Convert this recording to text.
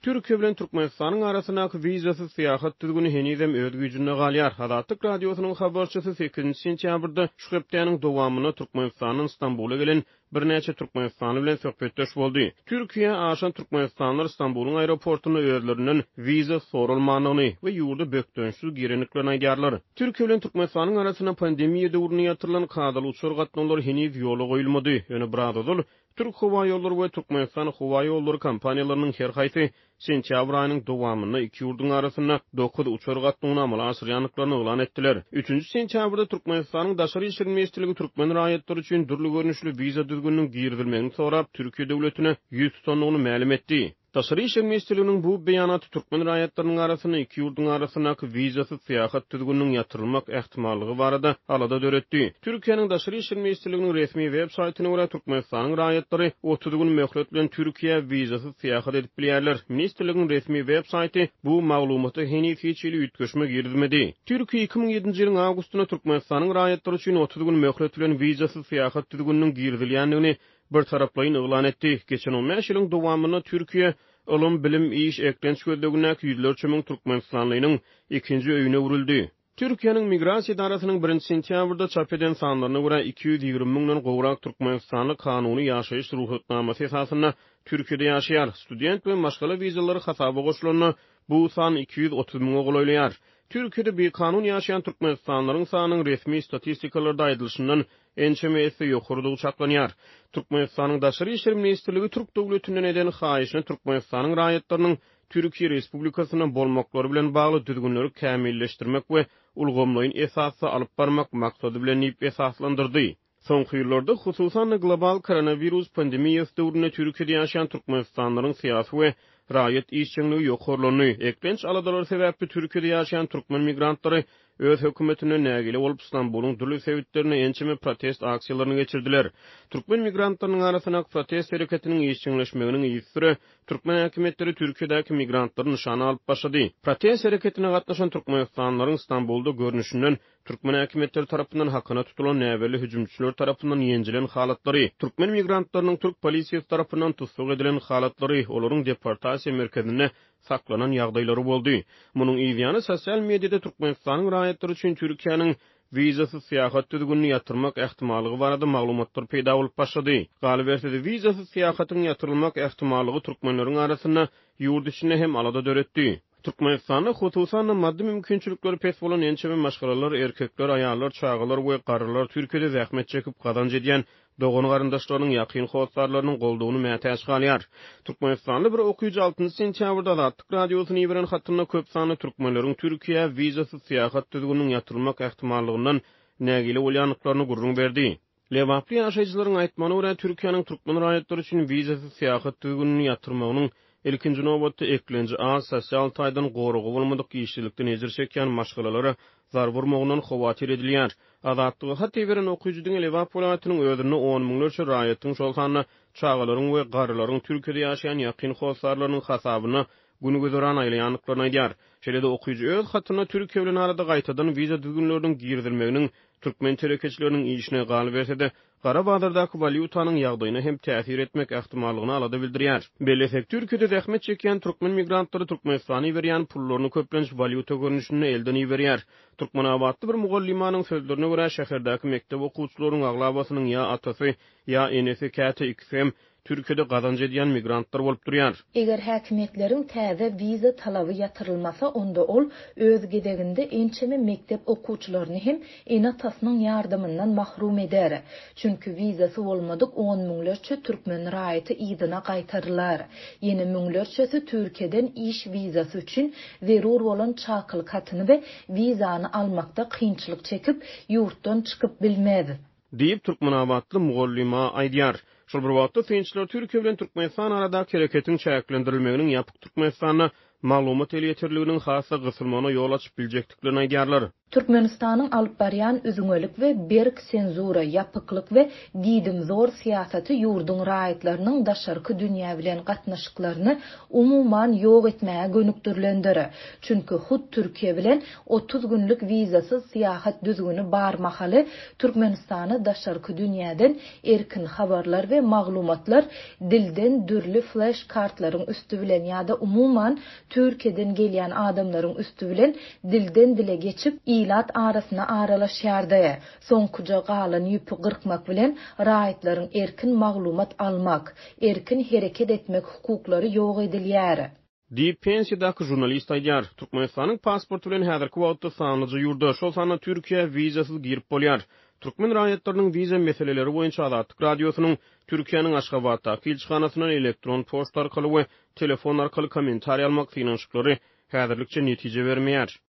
Türkiye bilen Türkmenistanyň arasyndaky wizasyz syýahat düzgüni henizem öz güýjünde galýar. Hadatlyk radiosynyň habarçysy 8 sentýabrda şu hepdeniň dowamyna Türkmenistanyň Istanbuly gelen bir näçe Türkmenistany bilen söhbetdeş boldy. Türkiýe aşan Türkmenistanlar Istanbulyň aeroportuny özlerinden wiza sorulmagyny we ýurda bökdönşsiz girenliklerini aýdýarlar. Türkiýe bilen Türkmenistanyň arasyna pandemiýa döwründe ýatyrylan kadaly uçur gatnaşmalar heniz ýola goýulmady. Ýöne birazadul Türk Hava Yolları we Türkmenistan Hava Yolları kompaniýalarynyň her haýsy sentyabr aýynyň dowamyna iki ýurdun arasynda 9 uçur gatnaşmagyny amala aşyrýanlyklaryny elan etdiler. 3-nji sentýabrda Türkmenistanyň Daşary işler ministrligi türkmen raýatlary üçin durly görnüşli wiza düzgüniniň girdilmegini sorap Türkiýe döwletine 100 tutanlygyny ma'lum etdi. Daşary işler ministrliginiň bu beýanaty türkmen raýatlarynyň arasyna iki ýurdun arasynaky wizasyz syýahat düzgüniniň ýatyrylmak ähtimallygy barada alada döretdi. Türkiýanyň Daşary işler ministrliginiň resmi web saýtyna görä Türkmenistanyň raýatlary o düzgün möhlet bilen Türkiýe wizasyz syýahat edip bilýärler. Ministrligiň resmi web saýty bu maglumaty heniz hiç ýyly ütküşmek girdilmedi. Türkiýe 2007-nji ýylyň awgustynda Türkmenistanyň raýatlary üçin o düzgün möhlet bilen wizasyz syýahat düzgüniniň girdilýändigini bir taraplayın elan etdi. Geçen 15 ýylyň dowamyna Türkiýe Ulum bilim iş eklenç gözlegine yüzlerce min Türkmenistanlynyň ikinji öýüne urildi. Türkiýanyň migrasiýa idarasynyň 1 sentýabrda çap eden sanlaryna görä 220 miňden gowrak Türkmenistanly kanuny ýaşaýyş ruhsatnamasy esasynda Türkiýede ýaşaýar. Student we maşgala wizalary hasaby goşulanyny bu san 230 miňe golaýlar. Türkiýede bir kanun ýaşaýan Türkmenistanlylaryň sanynyň resmi statistikalarda aýdylşyndan ençemesi ýokurlygy çaklanýar. Türkmenistanyň Daşary işler ministrligi Türk döwletinden eden haýyşyny Türkmenistanyň raýatlanyň Türkiýe Respublikasyna bolmaklary bilen bagly düzgünleri kämilleşdirmek we ulgamlaryň esasy alyp barmak maksady bilen ýyp esaslandyrdy. Soňky ýyllarda hususan global koronavirus pandemiýasy döwründe Türkiýede ýaşaýan Türkmenistanlylaryň syýasy we raýat işçiligi ýokurlany eklenç aladalary sebäpli Türkiýede ýaşaýan türkmen migrantlary öz hökümetine nägili bolup Istanbulyň durly sebitlerine ençeme protest aksiýalaryny geçirdiler. Türkmen migrantlarynyň arasyna protest hereketiniň ýeşiňleşmeginiň ýysyry türkmen häkimetleri Türkiýedäki migrantlaryň nyşana alyp başlady. Protest hereketine gatnaşan türkmenistanlylaryň Istanbulda görnüşinden türkmen häkimetleri tarapyndan hakyna tutulan näweli hüjümçiler tarapyndan ýenjilen halatlary, türkmen migrantlarynyň türk polisiýasy tarapyndan tutsak edilen halatlary, olaryň deportasiýa merkezine saklanan ýagdaýlary boldy. Munyň ýygyny sosial mediada Türkmenistanyň raýatlary üçin Türkiýanyň wizasyz syýahat düzgünini ýatyrmak ähtimallygy barada maglumatlar peýda bolup başlady. Galibertede wizasyz syýahatyň ýatyrylmak ähtimallygy türkmenleriň arasynda ýurt içinde hem alada döretdi. Türkmenistanyň hususan maddi mümkinçilikleri pes bolan ençeme maşgalalar, erkekler, aýallar, çağalar we garrylar Türkiýede zähmet çekip gazanç edýän dogon garyndaşlarynyň ýakyn howsarlarynyň goldugyny mätäç galýar. Türkmenistanly bir okuyucu 6 sentýabrda Hadatlyk radiosyny beren hatyna köp sanly türkmenleriň Türkiýe wizasyz syýahat düzgüniniň ýatyrylmak ähtimallygyndan nägili bolýanlyklaryny gurrun berdi. Lewaply ýaşaýjylaryň aýtmagyna görä Türkiýanyň türkmen raýatlary üçin wizasyz syýahat düzgünini ýatyrmagynyň ilkinji nowbatda eklenji az sosial taýdan gorugy bolmadyk ýeşillikden ejir çekýän maşgalalary zar vurmagynyň hawatir edilýär. Adatlygy hatda beren okuyucudyň Lewap welaýatynyň özüne 10 miňlerçe raýatyň şol sanyny çağalaryň we garrylaryň Türkiýede ýaşaýan ýakyn howsarlarynyň hasabyna güni gözoran aýlanlyklaryny aýdýar. Şeýle-de okuyucu öz hatyna Türkiýe bilen arada gaýtadan wiza düzgünleriniň girdilmeginiň türkmen terekeçileriniň işine galyp berse-de Garabağdardaky valyutanyň ýagdaýyna hem täsir etmek ähtimallygyny alada bildirýär. Belesek Türkiýede zähmet çekýän türkmen migrantlary Türkmenistana berýän pullaryny köplenç valyuta görnüşinde elden ýberýär. Türkmenabadly bir mugallymanyň sözlerine görä şäherdäki mektep okuwçylarynyň aglabasynyň ýa atasy ýa enesi käte iksem Türkiýede gazanç edýän migrantlar bolup durýar. Eger häkimetleriň täze wiza talaby ýatyrylmasa, onda ol öz gedeginde ençeme mektep okuwçylaryny hem ene atasynyň ýardymyndan mahrum eder. Çünki wizasy bolmadyk 10 miňlerçe türkmen raýaty ýygyna gaýtarlar. Ýene miňlerçesi Türkiýeden iş wizasy üçin zerur bolan çakylyk hatyny we wizany almakda kynçylyk çekip ýurtdan çykyp bilmedi. Diýip Türkmenabadly mugallyma aýdýar. Şol bir wagtda synçylar Türkiýe bilen Türkmenistan aradaky hereketiň çäklendirilmeginiň ýapyk Türkmenistana maglumat elýetirliginiň hasa gysylmagyna ýol açyp biljekdiklerini aýdýarlar. Türkmenistanyň alyp barýan üzüňelik we berk senzura, ýapyklyk we diýdim zor siýasaty ýurdun raýatlarynyň daşarky dünýä bilen gatnaşyklaryny umuman ýok etmäge gönükdirilendir. Çünki hut Türkiýe bilen 30 günlük wizasyz syýahat düzgüni barmahaly Türkmenistany daşarky dünýäden erkin habarlar we maglumatlar dilden dürli flash kartlaryň üstü bilen ýa-da umuman Türkiýeden gelýän adamlaryň üstü bilen dilden dile geçip ilat arasyna aralaşýardy. Soňkuja galan ýüpü gyrkmak bilen raýatlaryň erkin maglumat almak, erkin hereket etmek hukuklary ýok edilýär. Di pensiýadaky jurnalist aýdýar, Türkmenistanyň pasporty bilen häzirki wagtda sanlyjy ýurda, şol sanyna Türkiýe wizasyz girip bolýar. Türkmen raýatlarynyň wiza meseleleri boýunça Azatlyk radiosynyň Türkiýanyň Aşgabatdaky ilçihanasyna elektron poçta arkaly we telefon arkaly kommentariýa almak synanyşyklary häzirlikçe netije bermeýär.